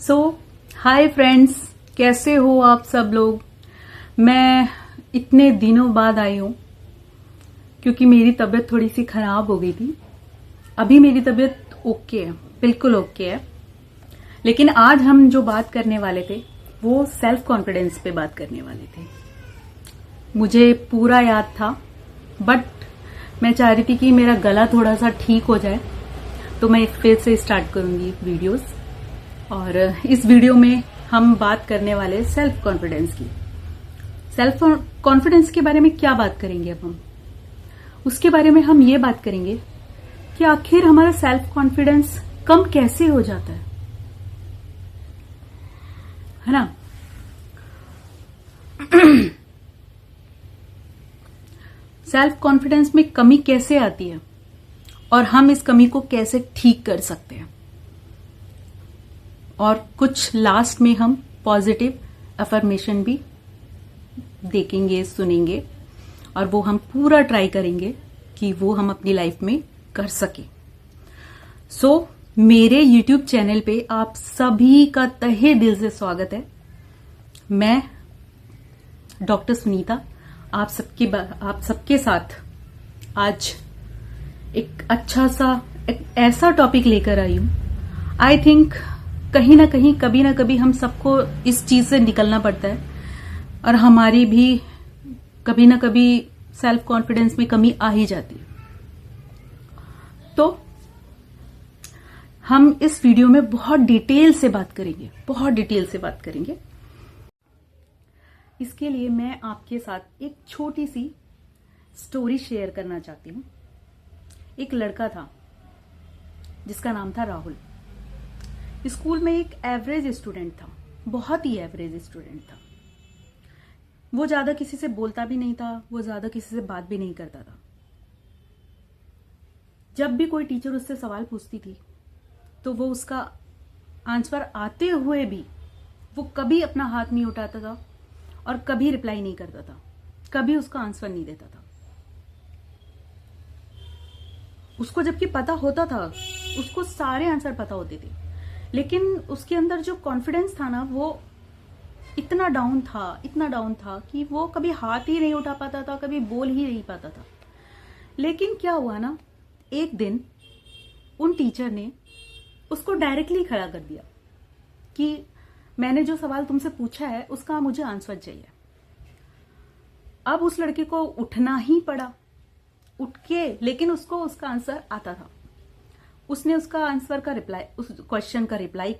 सो hi friends, कैसे हो आप सब लोग। मैं इतने दिनों बाद आई हूं क्योंकि मेरी तबीयत थोड़ी सी खराब हो गई थी। अभी मेरी तबीयत ओके है, बिल्कुल ओके है। लेकिन आज हम जो बात करने वाले थे वो सेल्फ कॉन्फिडेंस पे बात करने वाले थे। मुझे पूरा याद था, बट मैं चाह रही थी कि मेरा गला थोड़ा सा ठीक हो जाए, तो मैं फिर से स्टार्ट करूंगी वीडियोस। और इस वीडियो में हम बात करने वाले सेल्फ कॉन्फिडेंस की। सेल्फ कॉन्फिडेंस के बारे में क्या बात करेंगे अब हम? उसके बारे में हम ये बात करेंगे कि आखिर हमारा सेल्फ कॉन्फिडेंस कम कैसे हो जाता है ना। सेल्फ कॉन्फिडेंस में कमी कैसे आती है और हम इस कमी को कैसे ठीक कर सकते हैं, और कुछ लास्ट में हम पॉजिटिव अफर्मेशन भी देखेंगे, सुनेंगे, और वो हम पूरा ट्राई करेंगे कि वो हम अपनी लाइफ में कर सके। सो मेरे YouTube चैनल पे आप सभी का तहे दिल से स्वागत है। मैं डॉक्टर सुनीता आप सबके साथ आज एक अच्छा सा एक ऐसा टॉपिक लेकर आई हूं। आई थिंक कहीं ना कहीं कभी ना कभी हम सबको इस चीज से निकलना पड़ता है, और हमारी भी कभी ना कभी सेल्फ कॉन्फिडेंस में कमी आ ही जाती है। तो हम इस वीडियो में बहुत डिटेल से बात करेंगे। इसके लिए मैं आपके साथ एक छोटी सी स्टोरी शेयर करना चाहती हूं। एक लड़का था जिसका नाम था राहुल। स्कूल में एक एवरेज स्टूडेंट था, बहुत ही एवरेज स्टूडेंट था। वो ज्यादा किसी से बोलता भी नहीं था, वो ज्यादा किसी से बात भी नहीं करता था। जब भी कोई टीचर उससे सवाल पूछती थी तो वो उसका आंसर आते हुए भी वो कभी अपना हाथ नहीं उठाता था और कभी रिप्लाई नहीं करता था, कभी उसका आंसर नहीं देता था। उसको जबकि पता होता था, उसको सारे आंसर पता होते थे, लेकिन उसके अंदर जो कॉन्फिडेंस था ना, वो इतना डाउन था कि वो कभी हाथ ही नहीं उठा पाता था, कभी बोल ही नहीं पाता था। लेकिन क्या हुआ ना, एक दिन उन टीचर ने उसको डायरेक्टली खड़ा कर दिया कि मैंने जो सवाल तुमसे पूछा है उसका मुझे आंसर चाहिए। अब उस लड़के को उठना ही पड़ा, उठ के, लेकिन उसको उसका आंसर आता था। उसने उसका आंसर का रिप्लाई, उस क्वेश्चन का रिप्लाई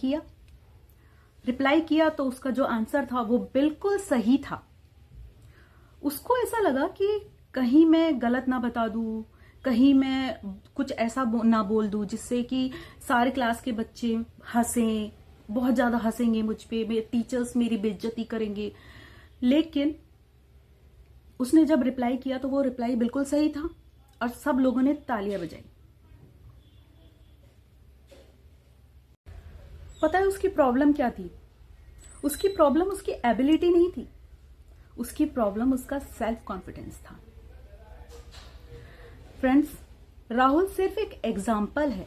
किया तो उसका जो आंसर था वो बिल्कुल सही था। उसको ऐसा लगा कि कहीं मैं गलत ना बता दूं, कहीं मैं कुछ ऐसा ना बोल दूं जिससे कि सारे क्लास के बच्चे हंसें, बहुत ज्यादा हंसेंगे मुझ पे, टीचर्स मेरी बेइज्जती करेंगे। लेकिन उसने जब रिप्लाई किया तो वो रिप्लाई बिल्कुल सही था और सब लोगों ने तालियां बजाई। पता है उसकी प्रॉब्लम क्या थी? उसकी प्रॉब्लम उसकी एबिलिटी नहीं थी, उसकी प्रॉब्लम उसका सेल्फ कॉन्फिडेंस था। फ्रेंड्स, राहुल सिर्फ एक एग्जाम्पल है,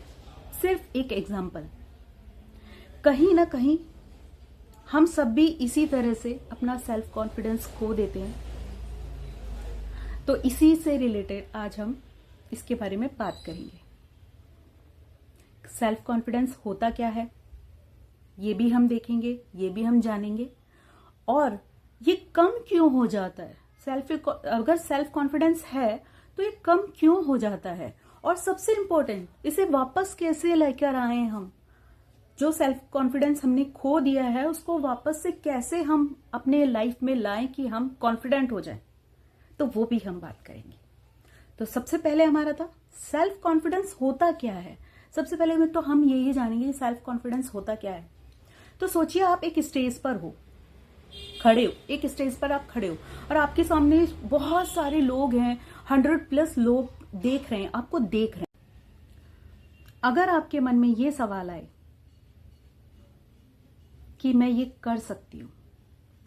सिर्फ एक एग्जाम्पल। कहीं ना कहीं हम सब भी इसी तरह से अपना सेल्फ कॉन्फिडेंस खो देते हैं। तो इसी से रिलेटेड आज हम इसके बारे में बात करेंगे। सेल्फ कॉन्फिडेंस होता क्या है ये भी हम देखेंगे, ये भी हम जानेंगे, और ये कम क्यों हो जाता है। अगर सेल्फ कॉन्फिडेंस है तो ये कम क्यों हो जाता है, और सबसे इंपॉर्टेंट इसे वापस कैसे लेकर आए हम। जो सेल्फ कॉन्फिडेंस हमने खो दिया है उसको वापस से कैसे हम अपने लाइफ में लाएं कि हम कॉन्फिडेंट हो जाएं, तो वो भी हम बात करेंगे। तो सबसे पहले हमारा था सेल्फ कॉन्फिडेंस होता क्या है। सबसे पहले में तो हम यही जानेंगे सेल्फ कॉन्फिडेंस होता क्या है। तो सोचिए आप एक स्टेज पर हो, एक स्टेज पर आप खड़े हो और आपके सामने बहुत सारे लोग हैं, 100+ लोग देख रहे हैं, आपको देख रहे हैं। अगर आपके मन में ये सवाल आए कि मैं ये कर सकती हूं,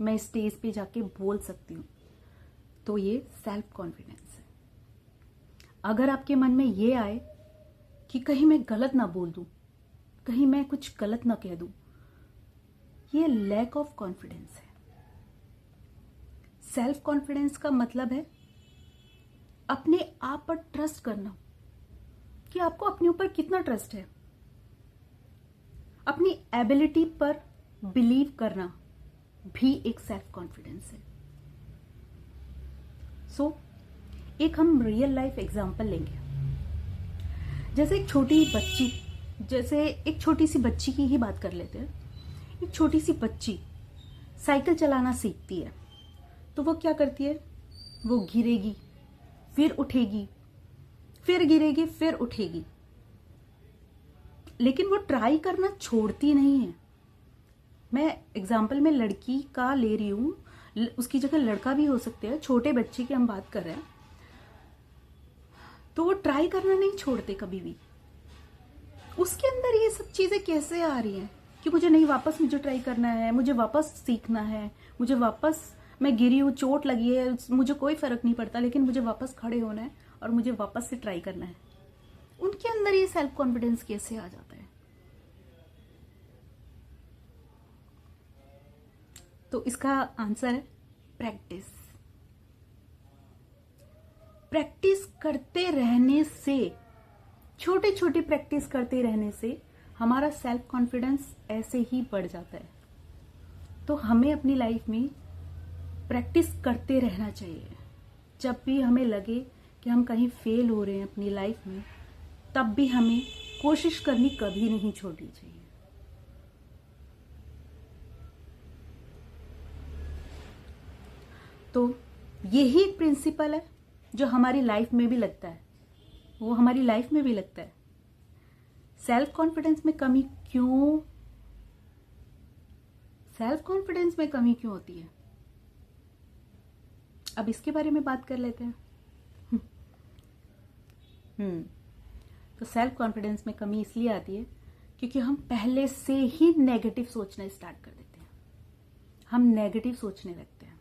मैं स्टेज पे जाके बोल सकती हूं, तो ये सेल्फ कॉन्फिडेंस है। अगर आपके मन में ये आए कि कहीं मैं गलत ना बोल दूं, कहीं मैं कुछ गलत ना कह दूं, ये लैक ऑफ कॉन्फिडेंस है। सेल्फ कॉन्फिडेंस का मतलब है अपने आप पर ट्रस्ट करना, कि आपको अपने ऊपर कितना ट्रस्ट है। अपनी एबिलिटी पर बिलीव करना भी एक सेल्फ कॉन्फिडेंस है। सो एक हम रियल लाइफ एग्जांपल लेंगे। जैसे एक छोटी सी बच्ची की ही बात कर लेते हैं। एक छोटी सी बच्ची साइकिल चलाना सीखती है, तो वो क्या करती है? वो गिरेगी, फिर उठेगी, फिर गिरेगी, फिर उठेगी, लेकिन वो ट्राई करना छोड़ती नहीं है। मैं एग्जाम्पल में लड़की का ले रही हूं, उसकी जगह लड़का भी हो सकते हैं, छोटे बच्चे की हम बात कर रहे हैं। तो वो ट्राई करना नहीं छोड़ते कभी भी। उसके अंदर ये सब चीजें कैसे आ रही हैं कि मुझे ट्राई करना है, मुझे वापस सीखना है, मुझे वापस, मैं गिरी हूं, चोट लगी है, मुझे कोई फर्क नहीं पड़ता, लेकिन मुझे वापस खड़े होना है और मुझे वापस से ट्राई करना है। उनके अंदर ये सेल्फ कॉन्फिडेंस कैसे आ जाता है? तो इसका आंसर है प्रैक्टिस। प्रैक्टिस करते रहने से, छोटे छोटे प्रैक्टिस करते रहने से हमारा सेल्फ कॉन्फिडेंस ऐसे ही बढ़ जाता है। तो हमें अपनी लाइफ में प्रैक्टिस करते रहना चाहिए। जब भी हमें लगे कि हम कहीं फेल हो रहे हैं अपनी लाइफ में, तब भी हमें कोशिश करनी कभी नहीं छोड़नी चाहिए। तो यही एक प्रिंसिपल है जो हमारी लाइफ में भी लगता है, वो हमारी लाइफ में भी लगता है। सेल्फ कॉन्फिडेंस में कमी क्यों होती है, अब इसके बारे में बात कर लेते हैं। तो सेल्फ कॉन्फिडेंस में कमी इसलिए आती है क्योंकि हम पहले से ही नेगेटिव सोचना स्टार्ट कर देते हैं। हम नेगेटिव सोचने लगते हैं।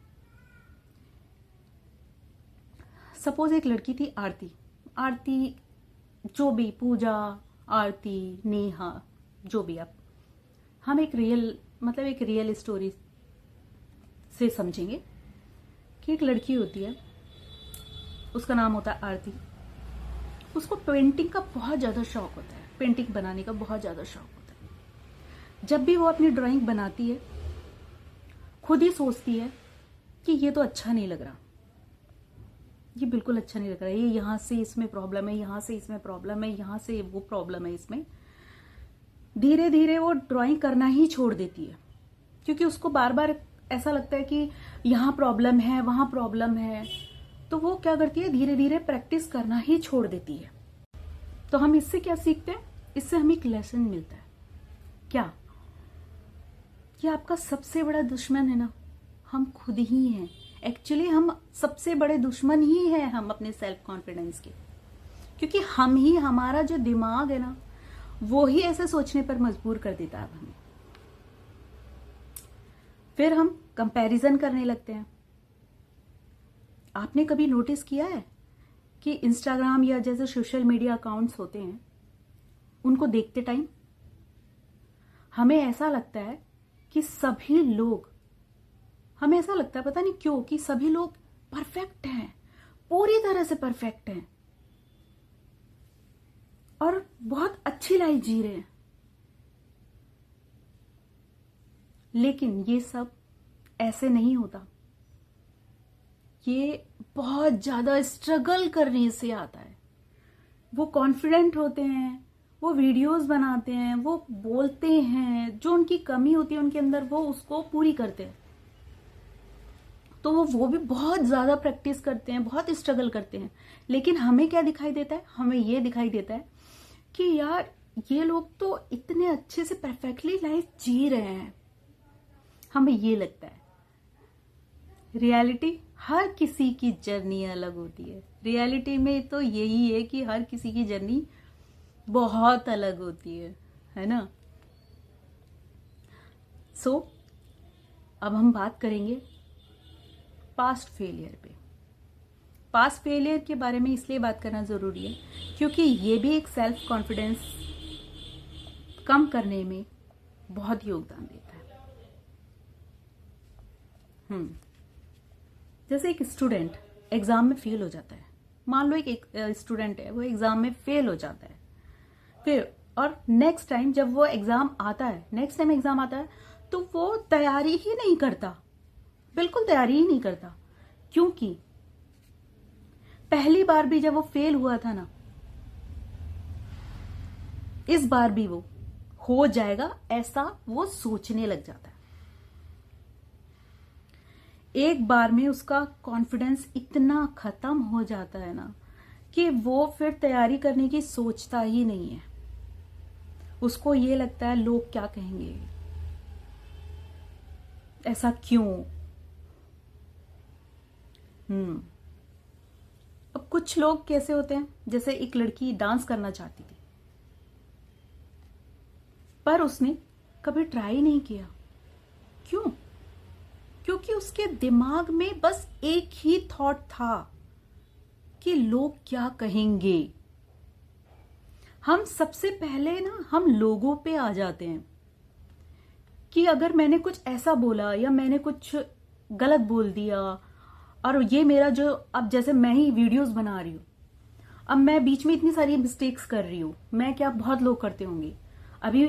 सपोज एक लड़की थी आरती, जो भी, पूजा, आरती, नेहा, जो भी, आप, हम एक रियल स्टोरी से समझेंगे कि एक लड़की होती है, उसका नाम होता है आरती। उसको पेंटिंग का बहुत ज्यादा शौक होता है, पेंटिंग बनाने का बहुत ज्यादा शौक होता है। जब भी वो अपनी ड्राइंग बनाती है, खुद ही सोचती है कि ये तो अच्छा नहीं लग रहा, ये बिल्कुल अच्छा नहीं लग रहा है, ये यहाँ से इसमें प्रॉब्लम है, यहाँ से इसमें प्रॉब्लम है, यहाँ से वो प्रॉब्लम है इसमें। धीरे धीरे वो ड्राइंग करना ही छोड़ देती है, क्योंकि उसको बार बार ऐसा लगता है कि यहाँ प्रॉब्लम है, वहां प्रॉब्लम है। तो वो क्या करती है, धीरे धीरे प्रैक्टिस करना ही छोड़ देती है। तो हम इससे क्या सीखते हैं? इससे हमें एक लेसन मिलता है। क्या? कि आपका सबसे बड़ा दुश्मन है ना, हम खुद ही हैं। एक्चुअली हम सबसे बड़े दुश्मन ही हैं हम अपने सेल्फ कॉन्फिडेंस के, क्योंकि हम ही, हमारा जो दिमाग है ना, वो ही ऐसे सोचने पर मजबूर कर देता है हमें। फिर हम कंपैरिजन करने लगते हैं। आपने कभी नोटिस किया है कि इंस्टाग्राम या जैसे सोशल मीडिया अकाउंट्स होते हैं, उनको देखते टाइम हमें ऐसा लगता है कि सभी लोग, हमें ऐसा लगता है, पता नहीं क्यों, कि सभी लोग परफेक्ट हैं, पूरी तरह से परफेक्ट हैं और बहुत अच्छी लाइफ जी रहे हैं। लेकिन ये सब ऐसे नहीं होता। ये बहुत ज्यादा स्ट्रगल करने से आता है। वो कॉन्फिडेंट होते हैं, वो वीडियोस बनाते हैं, वो बोलते हैं, जो उनकी कमी होती है उनके अंदर, वो उसको पूरी करते हैं। तो वो भी बहुत ज्यादा प्रैक्टिस करते हैं, बहुत स्ट्रगल करते हैं। लेकिन हमें क्या दिखाई देता है? हमें ये दिखाई देता है कि यार, ये लोग तो इतने अच्छे से परफेक्टली लाइफ जी रहे हैं। हमें ये लगता है। रियलिटी, हर किसी की जर्नी अलग होती है। रियलिटी में तो यही है कि हर किसी की जर्नी बहुत अलग होती है ना। सो अब हम बात करेंगे पास्ट फेलियर पे। पास्ट फेलियर के बारे में इसलिए बात करना जरूरी है क्योंकि ये भी एक सेल्फ कॉन्फिडेंस कम करने में बहुत योगदान देता है। जैसे एक स्टूडेंट एग्जाम में फेल हो जाता है, मान लो एक स्टूडेंट है, वो एग्जाम में फेल हो जाता है, फिर और नेक्स्ट टाइम जब वो एग्जाम आता है, तो वो तैयारी ही नहीं करता, बिल्कुल तैयारी ही नहीं करता, क्योंकि पहली बार भी जब वो फेल हुआ था ना, इस बार भी वो हो जाएगा ऐसा वो सोचने लग जाता है। एक बार में उसका कॉन्फिडेंस इतना खत्म हो जाता है ना कि वो फिर तैयारी करने की सोचता ही नहीं है। उसको ये लगता है लोग क्या कहेंगे, ऐसा क्यों। अब कुछ लोग कैसे होते हैं, जैसे एक लड़की डांस करना चाहती थी पर उसने कभी ट्राई नहीं किया। क्यों? क्योंकि उसके दिमाग में बस एक ही थॉट था कि लोग क्या कहेंगे। हम सबसे पहले ना हम लोगों पे आ जाते हैं कि अगर मैंने कुछ ऐसा बोला या मैंने कुछ गलत बोल दिया, और ये मेरा जो, अब जैसे मैं ही वीडियोस बना रही हूं, अब मैं बीच में इतनी सारी मिस्टेक्स कर रही हूं, मैं क्या बहुत लोग करते होंगे, अभी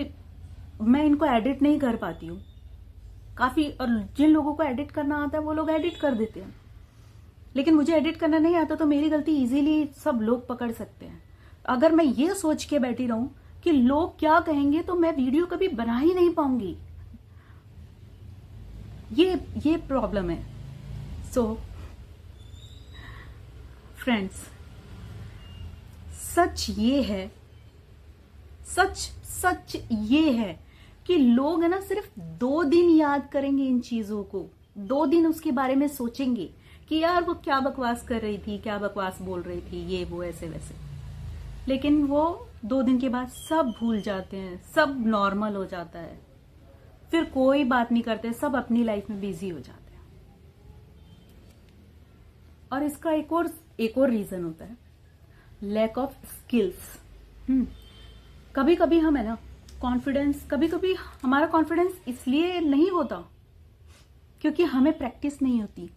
मैं इनको एडिट नहीं कर पाती हूँ काफी, और जिन लोगों को एडिट करना आता है वो लोग एडिट कर देते हैं, लेकिन मुझे एडिट करना नहीं आता, तो मेरी गलती इजीली सब लोग पकड़ सकते हैं। अगर मैं ये सोच के बैठी रहूं कि लोग क्या कहेंगे, तो मैं वीडियो कभी बना ही नहीं पाऊंगी। ये प्रॉब्लम है। सो फ्रेंड्स, सच ये है कि लोग है ना सिर्फ 2 दिन याद करेंगे इन चीजों को, 2 दिन उसके बारे में सोचेंगे कि यार वो क्या बकवास कर रही थी, क्या बकवास बोल रही थी, ये वो ऐसे वैसे, लेकिन वो 2 दिन के बाद सब भूल जाते हैं, सब नॉर्मल हो जाता है, फिर कोई बात नहीं करते, सब अपनी लाइफ में बिजी हो जाते हैं। और इसका एक और रीजन होता है, लैक ऑफ स्किल्स। कभी कभी हम है ना कभी कभी हमारा कॉन्फिडेंस इसलिए नहीं होता क्योंकि हमें प्रैक्टिस नहीं होती।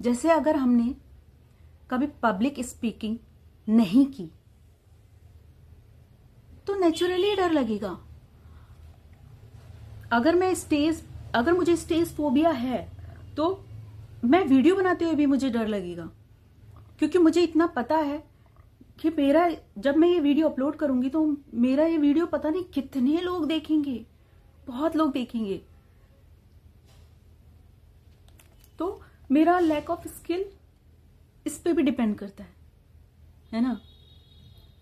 जैसे अगर हमने कभी पब्लिक स्पीकिंग नहीं की तो नेचुरली डर लगेगा। अगर मुझे स्टेज फोबिया है तो मैं वीडियो बनाते हुए भी मुझे डर लगेगा, क्योंकि मुझे इतना पता है कि जब मैं ये वीडियो अपलोड करूंगी तो मेरा ये वीडियो पता नहीं कितने लोग देखेंगे, बहुत लोग देखेंगे। तो मेरा लैक ऑफ स्किल इस पे भी डिपेंड करता है ना।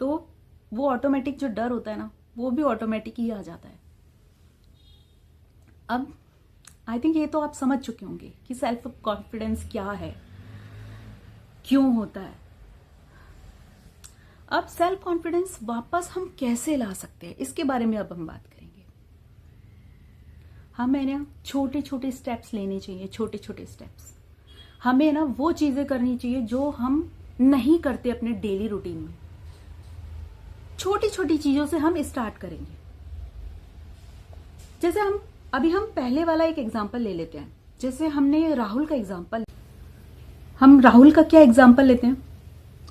तो वो ऑटोमेटिक जो डर होता है ना, वो भी ऑटोमेटिक ही आ जाता है। अब आई थिंक ये तो आप समझ चुके होंगे कि सेल्फ कॉन्फिडेंस क्या है, क्यों होता है। अब सेल्फ कॉन्फिडेंस वापस हम कैसे ला सकते हैं, इसके बारे में अब हम बात करेंगे। हमें ना छोटे छोटे स्टेप्स लेने चाहिए, छोटे छोटे स्टेप्स। हमें ना वो चीजें करनी चाहिए जो हम नहीं करते अपने डेली रूटीन में। छोटी छोटी चीजों से हम स्टार्ट करेंगे। जैसे हम पहले वाला एक एग्जांपल ले लेते हैं। जैसे हमने राहुल का एग्जांपल, हम राहुल का क्या एग्जांपल लेते हैं,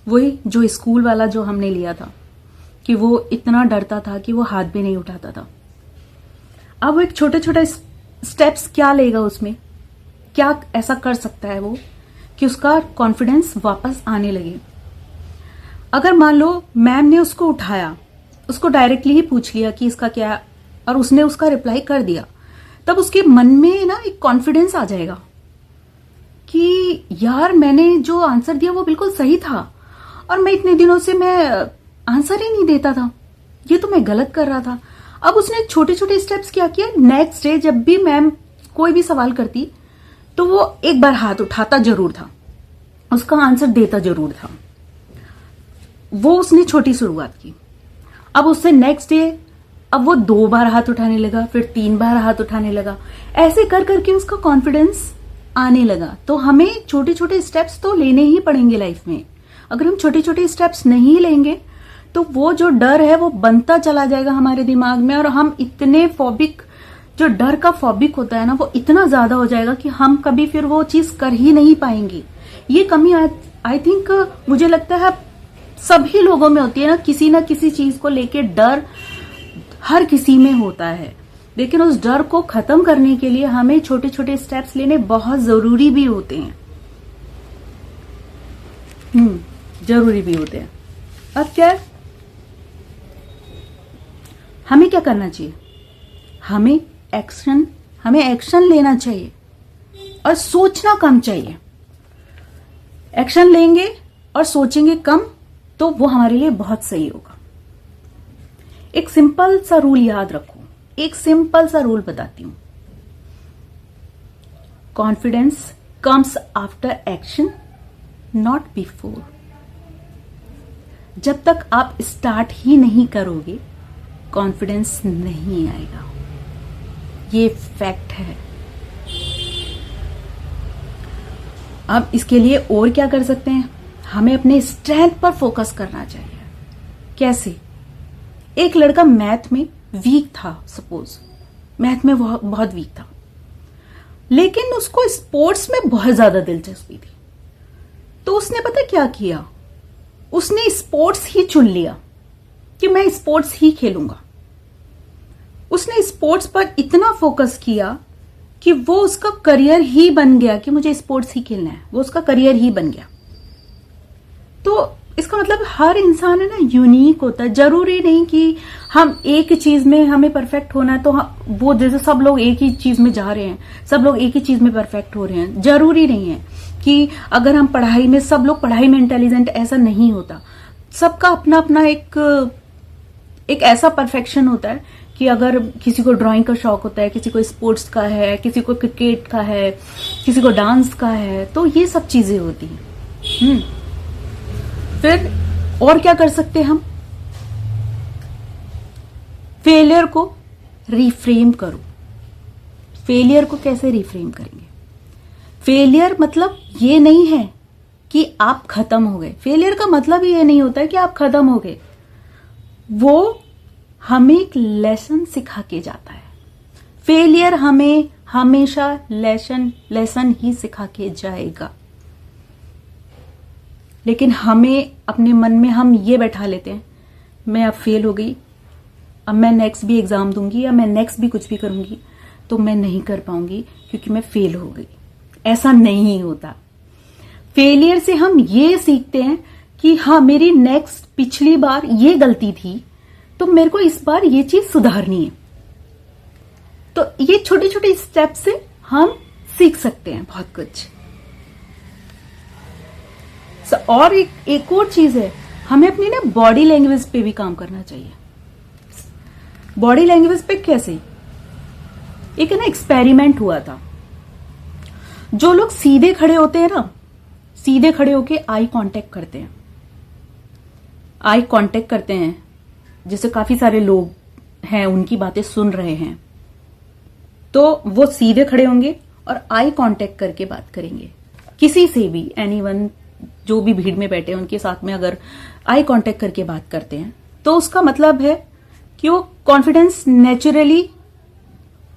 वही जो स्कूल वाला जो हमने लिया था कि वो इतना डरता था कि वो हाथ भी नहीं उठाता था। अब वो एक छोटे छोटे स्टेप्स क्या लेगा, उसमें क्या ऐसा कर सकता है वो कि उसका कॉन्फिडेंस वापस आने लगे। अगर मान लो मैम ने उसको उठाया, उसको डायरेक्टली ही पूछ लिया कि इसका क्या, और उसने उसका रिप्लाई कर दिया, तब उसके मन में ना एक कॉन्फिडेंस आ जाएगा कि यार मैंने जो आंसर दिया वो बिल्कुल सही था, और मैं इतने दिनों से मैं आंसर ही नहीं देता था, ये तो मैं गलत कर रहा था। अब उसने छोटे छोटे स्टेप्स क्या किया, नेक्स्ट डे जब भी मैम कोई भी सवाल करती तो वो एक बार हाथ उठाता जरूर था, उसका आंसर देता जरूर था। वो उसने छोटी शुरुआत की। अब उससे नेक्स्ट डे अब वो 2 बार हाथ उठाने लगा, फिर 3 बार हाथ उठाने लगा, ऐसे कर करके उसका कॉन्फिडेंस आने लगा। तो हमें छोटे छोटे स्टेप्स तो लेने ही पड़ेंगे लाइफ में। अगर हम छोटे छोटे स्टेप्स नहीं लेंगे तो वो जो डर है वो बनता चला जाएगा हमारे दिमाग में, और हम इतने फोबिक जो डर का फॉबिक होता है ना, वो इतना ज्यादा हो जाएगा कि हम कभी फिर वो चीज कर ही नहीं पाएंगे। ये कमी आई थिंक मुझे लगता है सभी लोगों में होती है ना किसी चीज को लेके डर हर किसी में होता है। लेकिन उस डर को खत्म करने के लिए हमें छोटे छोटे स्टेप्स लेने बहुत जरूरी भी होते हैं। जरूरी भी होते हैं। अब क्या है, हमें क्या करना चाहिए? हमें एक्शन लेना चाहिए और सोचना कम चाहिए। एक्शन लेंगे और सोचेंगे कम तो वो हमारे लिए बहुत सही होगा। एक सिंपल सा रूल याद रखो, एक सिंपल सा रूल बताती हूं। Confidence comes after action, not before. जब तक आप स्टार्ट ही नहीं करोगे कॉन्फिडेंस नहीं आएगा। ये फैक्ट है। अब इसके लिए और क्या कर सकते हैं? हमें अपने स्ट्रेंथ पर फोकस करना चाहिए। कैसे? एक लड़का मैथ में वीक था, सपोज मैथ में बहुत वीक था, लेकिन उसको स्पोर्ट्स में बहुत ज्यादा दिलचस्पी थी। तो उसने पता क्या किया? उसने स्पोर्ट्स ही चुन लिया कि मैं स्पोर्ट्स ही खेलूंगा। उसने स्पोर्ट्स पर इतना फोकस किया कि वो उसका करियर ही बन गया कि मुझे स्पोर्ट्स ही खेलना है, वो उसका करियर ही बन गया। तो इसका मतलब हर इंसान है ना यूनिक होता है। जरूरी नहीं कि हम एक चीज में हमें परफेक्ट होना है तो वो जैसे सब लोग एक ही चीज में जा रहे हैं, सब लोग एक ही चीज में परफेक्ट हो रहे हैं। जरूरी नहीं है कि अगर हम पढ़ाई में सब लोग पढ़ाई में इंटेलिजेंट, ऐसा नहीं होता। सबका अपना अपना एक ऐसा परफेक्शन होता है कि अगर किसी को ड्राइंग का शौक होता है, किसी को स्पोर्ट्स का है, किसी को क्रिकेट का है, किसी को डांस का है, तो ये सब चीजें होती हैं। फिर और क्या कर सकते हैं हम? फेलियर को रिफ्रेम करो। फेलियर को कैसे रिफ्रेम करेंगे? फेलियर मतलब ये नहीं है कि आप खत्म हो गए। फेलियर का मतलब ये नहीं होता है कि आप खत्म हो गए। वो हमें एक लेसन सिखा के जाता है। फेलियर हमें हमेशा लेसन ही सिखा के जाएगा। लेकिन हमें अपने मन में हम ये बैठा लेते हैं, मैं अब फेल हो गई, अब मैं नेक्स्ट भी एग्जाम दूंगी या मैं नेक्स्ट भी कुछ भी करूंगी तो मैं नहीं कर पाऊंगी क्योंकि मैं फेल हो गई। ऐसा नहीं होता। फेलियर से हम ये सीखते हैं कि हाँ, मेरी नेक्स्ट पिछली बार ये गलती थी तो मेरे को इस बार ये चीज सुधारनी है। तो ये छोटे छोटे स्टेप से हम सीख सकते हैं बहुत कुछ। और एक और चीज है, हमें अपनी ना बॉडी लैंग्वेज पे भी काम करना चाहिए। बॉडी लैंग्वेज पे कैसे? एक है ना एक्सपेरिमेंट हुआ था। जो लोग सीधे खड़े होते हैं ना, सीधे खड़े होके आई कांटेक्ट करते हैं, आई कांटेक्ट करते हैं, जैसे काफी सारे लोग हैं उनकी बातें सुन रहे हैं, तो वो सीधे खड़े होंगे और आई कांटेक्ट करके बात करेंगे किसी से भी, एनीवन, जो भी भीड़ में बैठे हैं उनके साथ में अगर आई कांटेक्ट करके बात करते हैं तो उसका मतलब है कि वो कॉन्फिडेंस नेचुरली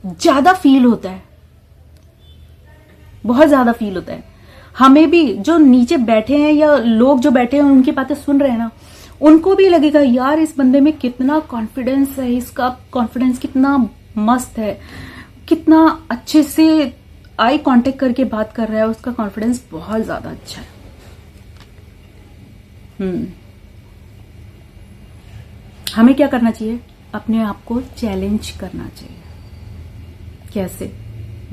ज्यादा फील होता है, बहुत ज्यादा फील होता है। हमें भी जो नीचे बैठे हैं या लोग जो बैठे हैं उनकी बातें सुन रहे हैं ना, उनको भी लगेगा यार इस बंदे में कितना कॉन्फिडेंस है, इसका कॉन्फिडेंस कितना मस्त है, कितना अच्छे से आई कांटेक्ट करके बात कर रहा है, उसका कॉन्फिडेंस बहुत ज्यादा अच्छा है। हमें क्या करना चाहिए? अपने आप को चैलेंज करना चाहिए। कैसे?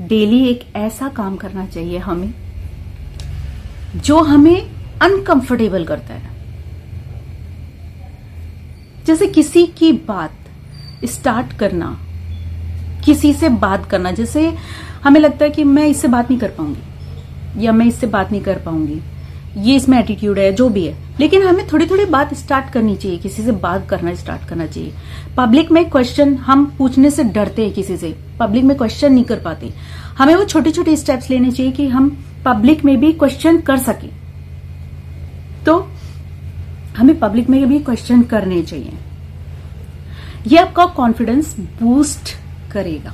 डेली एक ऐसा काम करना चाहिए हमें जो हमें अनकंफर्टेबल करता है। जैसे किसी की बात स्टार्ट करना, किसी से बात करना, जैसे हमें लगता है कि मैं इससे बात नहीं कर पाऊंगी या मैं इससे बात नहीं कर पाऊंगी, ये इसमें एटीट्यूड है, जो भी है, लेकिन हमें थोड़ी थोड़ी बात स्टार्ट करनी चाहिए, किसी से बात करना स्टार्ट करना चाहिए। पब्लिक में क्वेश्चन हम पूछने से डरते हैं, किसी से पब्लिक में क्वेश्चन नहीं कर पाते। हमें वो छोटे छोटे स्टेप्स लेने चाहिए कि हम पब्लिक में भी क्वेश्चन कर सके। तो हमें पब्लिक में भी क्वेश्चन करने चाहिए। ये आपका कॉन्फिडेंस बूस्ट करेगा।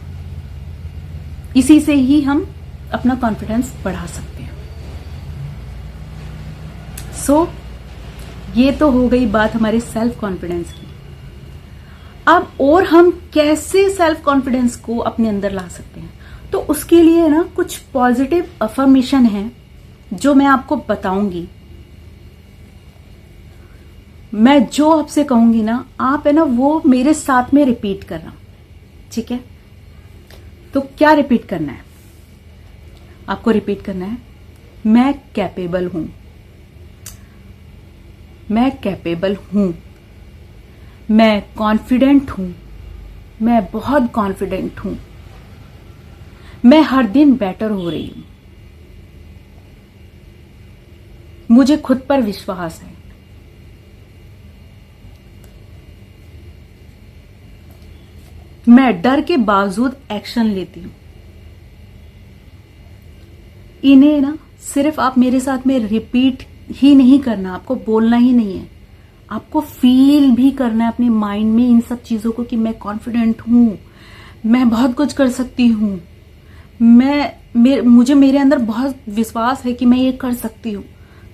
इसी से ही हम अपना कॉन्फिडेंस बढ़ा सकते हैं। सो ये तो हो गई बात हमारे सेल्फ कॉन्फिडेंस की। अब और हम कैसे सेल्फ कॉन्फिडेंस को अपने अंदर ला सकते हैं, तो उसके लिए ना कुछ पॉजिटिव अफर्मेशन है जो मैं आपको बताऊंगी। मैं जो आपसे कहूंगी ना, आप है ना वो मेरे साथ में रिपीट करना, ठीक है? तो क्या रिपीट करना है? आपको रिपीट करना है, मैं कैपेबल हूं, मैं कैपेबल हूं, मैं कॉन्फिडेंट हूं, मैं बहुत कॉन्फिडेंट हूं, मैं हर दिन बेटर हो रही हूं, मुझे खुद पर विश्वास है, मैं डर के बावजूद एक्शन लेती हूं। इन्हें ना सिर्फ आप मेरे साथ में रिपीट ही नहीं करना, आपको बोलना ही नहीं है, आपको फील भी करना है अपने माइंड में इन सब चीजों को कि मैं कॉन्फिडेंट हूं, मैं बहुत कुछ कर सकती हूं, मुझे मेरे अंदर बहुत विश्वास है कि मैं ये कर सकती हूं।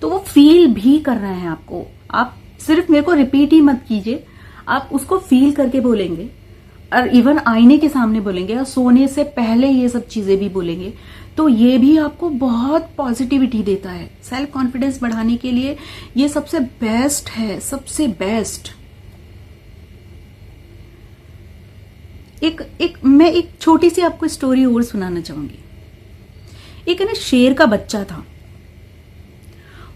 तो वो फील भी करना है आपको। आप सिर्फ मेरे को रिपीट ही मत कीजिए, आप उसको फील करके बोलेंगे, और इवन आईने के सामने बोलेंगे, और सोने से पहले ये सब चीजें भी बोलेंगे। तो ये भी आपको बहुत पॉजिटिविटी देता है। सेल्फ कॉन्फिडेंस बढ़ाने के लिए ये सबसे बेस्ट है, सबसे बेस्ट। मैं एक छोटी सी आपको स्टोरी और सुनाना चाहूंगी। एक है ना शेर का बच्चा था।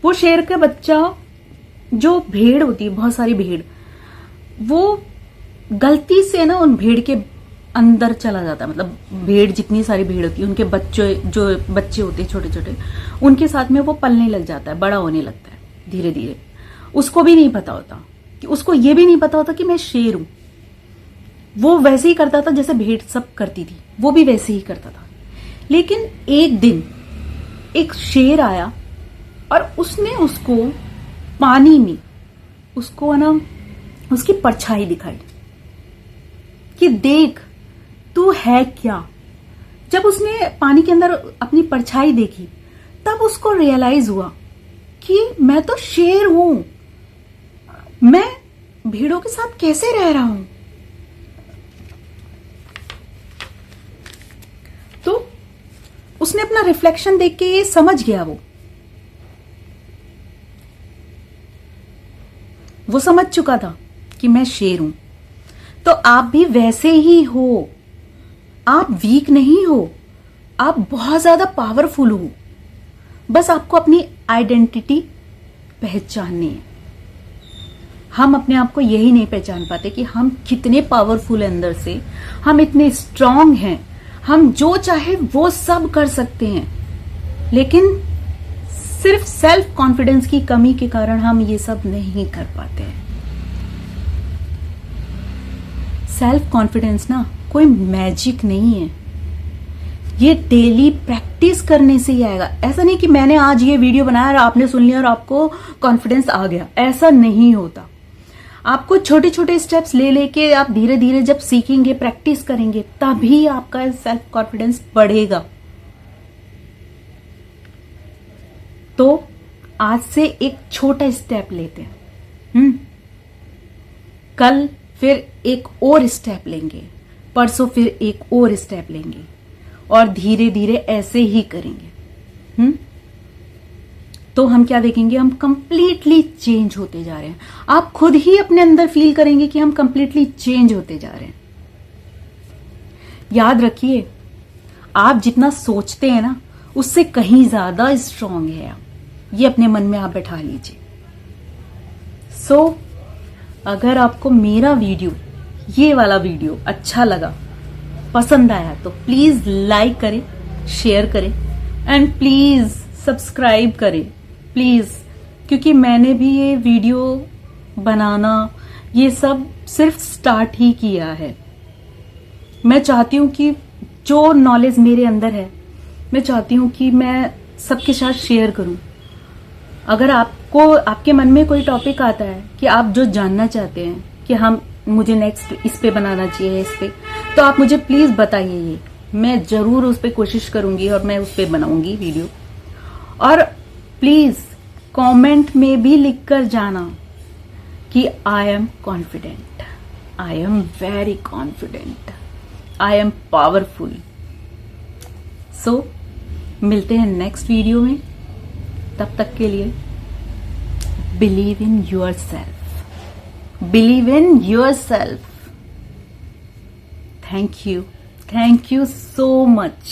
वो शेर का बच्चा, जो भेड़ होती है, बहुत सारी भेड़, वो गलती से ना उन भेड़ के अंदर चला जाता है। मतलब भेड़, जितनी सारी भेड़ होती है, उनके जो बच्चे होते हैं छोटे छोटे, उनके साथ में वो पलने लग जाता है, बड़ा होने लगता है धीरे धीरे। उसको भी नहीं पता होता कि, उसको ये भी नहीं पता होता कि मैं शेर हूं। वो वैसे ही करता था जैसे भेड़ सब करती थी, वो भी वैसे ही करता था। लेकिन एक दिन एक शेर आया और उसने उसको पानी में, उसको ना उसकी परछाई दिखाई कि देख तू है क्या। जब उसने पानी के अंदर अपनी परछाई देखी, तब उसको रियलाइज हुआ कि मैं तो शेर हूं, मैं भेड़ों के साथ कैसे रह रहा हूं। तो उसने अपना रिफ्लेक्शन देख के ये समझ गया, वो समझ चुका था कि मैं शेर हूं। तो आप भी वैसे ही हो, आप वीक नहीं हो, आप बहुत ज्यादा पावरफुल हो। बस आपको अपनी आइडेंटिटी पहचाननी है। हम अपने आप को यही नहीं पहचान पाते कि हम कितने पावरफुल हैं अंदर से, हम इतने स्ट्रांग हैं, हम जो चाहे वो सब कर सकते हैं। लेकिन सिर्फ सेल्फ कॉन्फिडेंस की कमी के कारण हम ये सब नहीं कर पाते हैं। सेल्फ कॉन्फिडेंस ना कोई मैजिक नहीं है, ये डेली प्रैक्टिस करने से ही आएगा। ऐसा नहीं कि मैंने आज ये वीडियो बनाया और आपने सुन लिया और आपको कॉन्फिडेंस आ गया, ऐसा नहीं होता। आपको छोटे छोटे स्टेप्स ले लेके आप धीरे धीरे जब सीखेंगे, प्रैक्टिस करेंगे, तभी आपका सेल्फ कॉन्फिडेंस बढ़ेगा। तो आज से एक छोटा स्टेप लेते हैं, कल फिर एक और स्टेप लेंगे, परसों फिर एक और स्टेप लेंगे, और धीरे धीरे ऐसे ही करेंगे। तो हम क्या देखेंगे, हम कंप्लीटली चेंज होते जा रहे हैं। आप खुद ही अपने अंदर फील करेंगे कि हम कंप्लीटली चेंज होते जा रहे हैं। याद रखिए, आप जितना सोचते हैं ना, उससे कहीं ज्यादा स्ट्रांग है आप। ये अपने मन में आप बैठा लीजिए। अगर आपको मेरा वीडियो, ये वाला वीडियो अच्छा लगा, पसंद आया, तो प्लीज लाइक करें, शेयर करें, एंड प्लीज सब्सक्राइब करें, प्लीज। क्योंकि मैंने भी ये वीडियो बनाना, ये सब सिर्फ स्टार्ट ही किया है। मैं चाहती हूं कि जो नॉलेज मेरे अंदर है, मैं चाहती हूं कि मैं सबके साथ शेयर करूं। अगर आपके मन में कोई टॉपिक आता है कि आप जो जानना चाहते हैं कि मुझे नेक्स्ट इस पे बनाना चाहिए, इस पे, तो आप मुझे प्लीज बताइए। मैं जरूर उस पर कोशिश करूंगी और मैं उस पर बनाऊंगी वीडियो। और प्लीज कमेंट में भी लिख कर जाना कि I am confident, I am very confident, I am powerful. So मिलते हैं नेक्स्ट वीडियो में, तब तक के लिए believe in yourself, believe in yourself. Thank you so much.